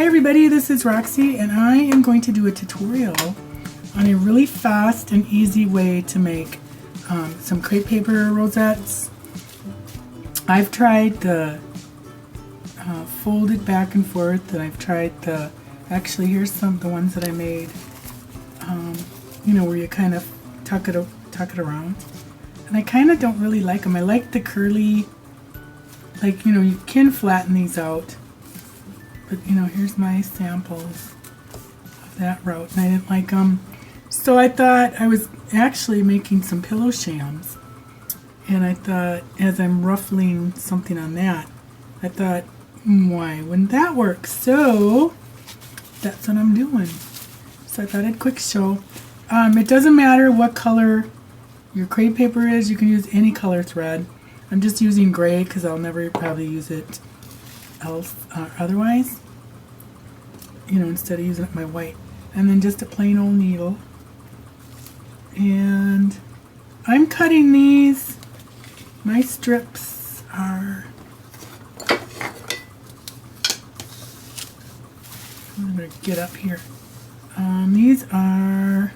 Hi everybody, this is Roxy and I am going to do a tutorial on a really fast and easy way to make some crepe paper rosettes. I've tried the folded back and forth, and I've tried the, actually here's the ones that I made, you know, where you kind of tuck it around. And I kind of don't really like them. I like the curly, like, you know, you can flatten these out. But, you know, here's my samples of that route, and I didn't like them. So I thought I was actually making some pillow shams. And I thought, as I'm ruffling something on that, I thought, why wouldn't that work? So that's what I'm doing. So I thought I'd quick show. It doesn't matter what color your crepe paper is. You can use any color thread. I'm just using gray because I'll never probably use it else otherwise, you know, instead of using my white. And then just a plain old needle, and I'm cutting these. My strips are, I'm gonna get up here. These are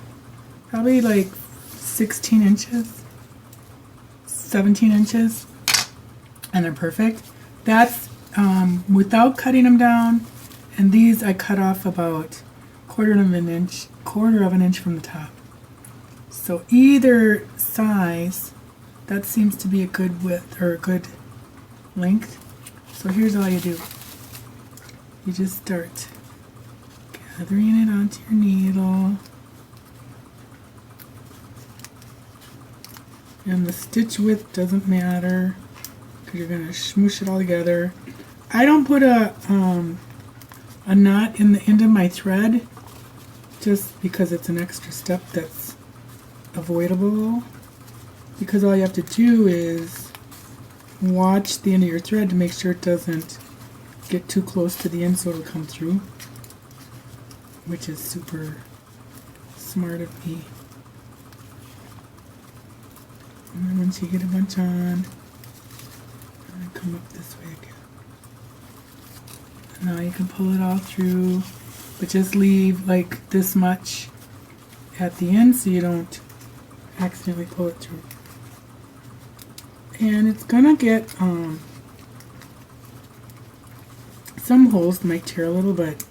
probably like 16 inches, 17 inches, and they're perfect. That's without cutting them down, and these I cut off about quarter of an inch from the top. So either size, that seems to be a good width or a good length. So here's all you do. You just start gathering it onto your needle. And the stitch width doesn't matter, because you're going to smoosh it all together. I don't put a knot in the end of my thread, just because it's an extra step that's avoidable. Because all you have to do is watch the end of your thread to make sure it doesn't get too close to the end so it'll come through, which is super smart of me. And then once you get a bunch on, come up this way again. And now you can pull it all through, but just leave like this much at the end so you don't accidentally pull it through. And it's gonna get some holes might tear a little, but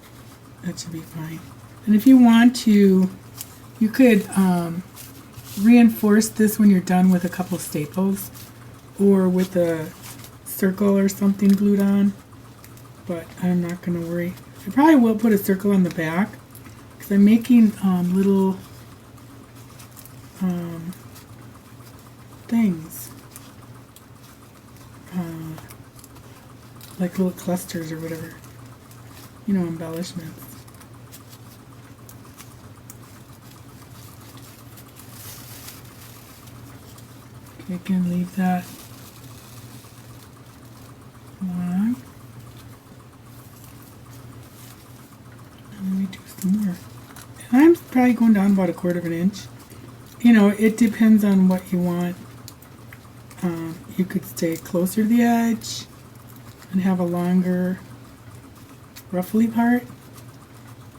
that should be fine. And if you want to, you could reinforce this when you're done with a couple staples or with a circle or something glued on, but I'm not going to worry. I probably will put a circle on the back because I'm making little things, like little clusters or whatever, you know, embellishments. Okay, again, leave that one. And let me do some more. And I'm probably going down about 1/4 of an inch. You know, it depends on what you want. You could stay closer to the edge and have a longer ruffly part,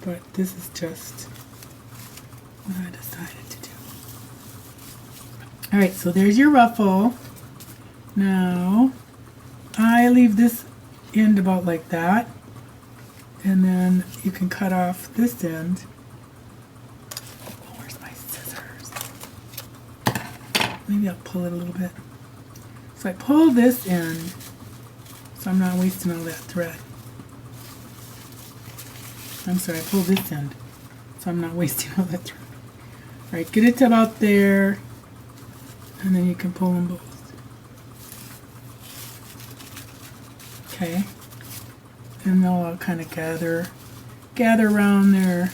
but this is just what I decided to do. Alright, so there's your ruffle. Now, I leave this end about like that, and then you can cut off this end. Oh, where's my scissors? Maybe I'll pull it a little bit. So I pull this end, so I'm not wasting all that thread. I'm sorry, I pull this end, so I'm not wasting all that thread. Alright, get it to about there, and then you can pull them both. Okay, and they'll all kind of gather around their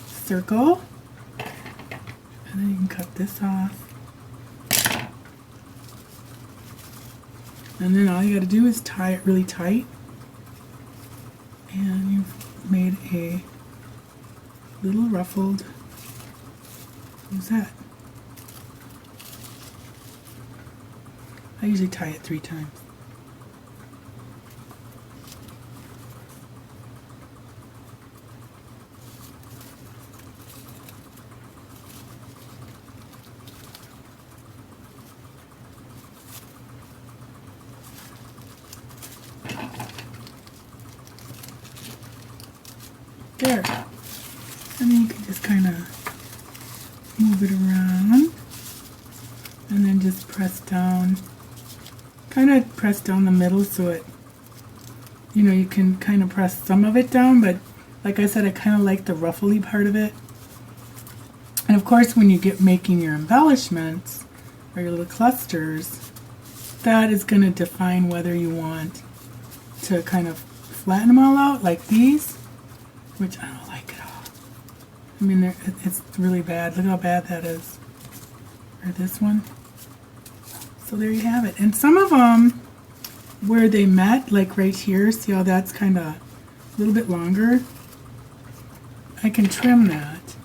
circle, and then you can cut this off. And then all you got to do is tie it really tight, and you've made a little ruffled rosette. I usually tie it 3 times. There. And then you can just kind of move it around. And then just press down. Kind of press down the middle so it, you know, you can kind of press some of it down, but like I said, I kind of like the ruffly part of it. And of course, when you get making your embellishments or your little clusters, that is going to define whether you want to kind of flatten them all out like these, which I don't like at all. I mean, it's really bad. Look how bad that is. Or this one. So there you have it. And some of them, where they met, like right here, see how that's kind of a little bit longer? I can trim that.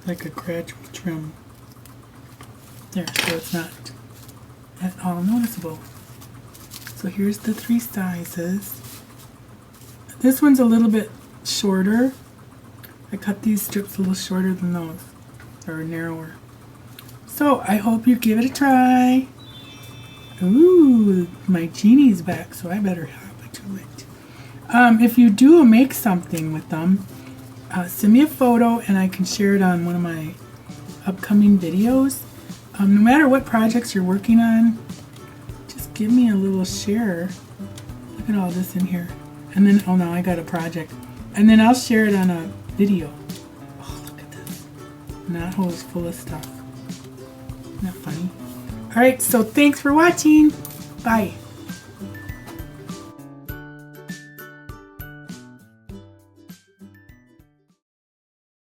Like a gradual trim. There, so it's not at all noticeable. So here's the 3 sizes. This one's a little bit shorter. I cut these strips a little shorter than those, or narrower. So I hope you give it a try. Ooh, my genie's back, so I better hop to it. If you do make something with them, send me a photo and I can share it on one of my upcoming videos. No matter what projects you're working on, just give me a little share. Look at all this in here. And then, oh no, I got a project. And then I'll share it on a video. Oh, look at this. And that hole is full of stuff. Isn't that funny? Alright, so thanks for watching. Bye.